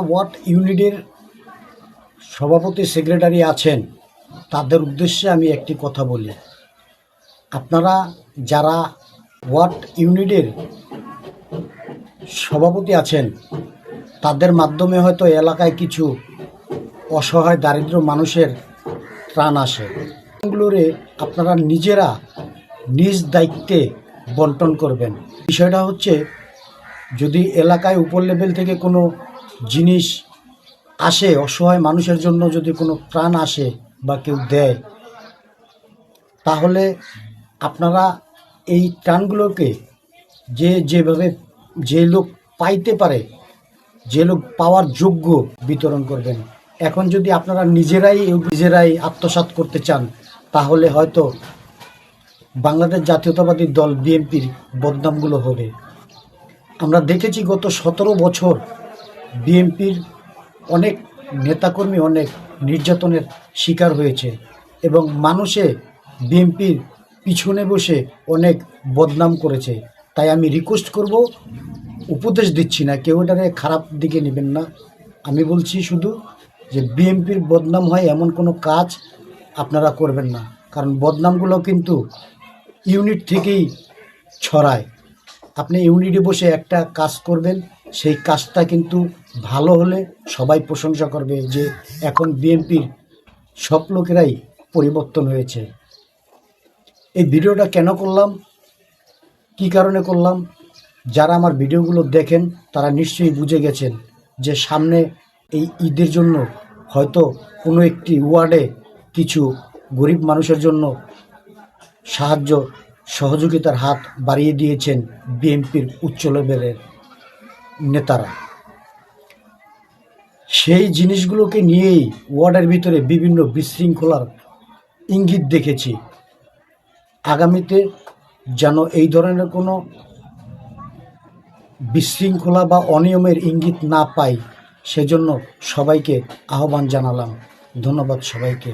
Word ইউনিটের সভাপতি secretary আছেন, তাদের উদ্দেশ্যে আমি একটি কথা বলি। আপনারা যারা ওয়ার্ড ইউনিটের সভাপতি আছেন, তাদের মাধ্যমে হয়তো এলাকায় কিছু অসহায় দারিদ্র মানুষের ত্রাণ আসে। এগুলোরে আপনারা নিজেরা নিজ দায়িত্বে বন্টন করবেন। বিষয়টা হচ্ছে, যদি এলাকায় উপর লেভেল থেকে কোনো জিনিস আসে, অসহায় মানুষের জন্য যদি কোনো ত্রাণ আসে বা কেউ দেয়, তাহলে আপনারা এই ত্রাণগুলোকে যেভাবে যে লোক পাইতে পারে, যে লোক পাওয়ার যোগ্য বিতরণ করবেন। এখন যদি আপনারা নিজেরাই আত্মসাৎ করতে চান, তাহলে হয়তো বাংলাদেশ জাতীয়তাবাদী দল বিএনপির বদনামগুলো হবে। আমরা দেখেছি গত 17 বছর বিএনপির অনেক নেতাকর্মী অনেক নির্যাতনের শিকার হয়েছে এবং মানুষে বিএনপির পিছনে বসে অনেক বদনাম করেছে। তাই আমি রিকোয়েস্ট করব, উপদেশ দিচ্ছি না, কেউ এটারে খারাপ দিকে নেবেন না। আমি বলছি শুধু যে বিএনপির বদনাম হয় এমন কোনো কাজ আপনারা করবেন না, কারণ বদনামগুলো কিন্তু ইউনিট থেকেই ছড়ায়। আপনি ইউনিটে বসে একটা কাজ করবেন, সেই কাজটা কিন্তু ভালো হলে সবাই প্রশংসা করবে যে এখন বিএনপির সব লোকেরাই পরিবর্তন হয়েছে। এই ভিডিওটা কেন করলাম, কী কারণে করলাম, যারা আমার ভিডিওগুলো দেখেন তারা নিশ্চয়ই বুঝে গেছেন যে সামনে এই ঈদের জন্য হয়তো কোনো একটি ওয়ার্ডে কিছু গরিব মানুষের জন্য সাহায্য সহযোগিতার হাত বাড়িয়ে দিয়েছেন বিএনপির উচ্চ লেভেলের নেতারা। সেই জিনিসগুলোকে নিয়েই ওয়ার্ডের ভিতরে বিভিন্ন বিশৃঙ্খলার ইঙ্গিত দেখেছি। আগামীতে যেন এই ধরনের কোনো বিশৃঙ্খলা বা অনিয়মের ইঙ্গিত না পাই, সেজন্য সবাইকে আহ্বান জানালাম। ধন্যবাদ সবাইকে।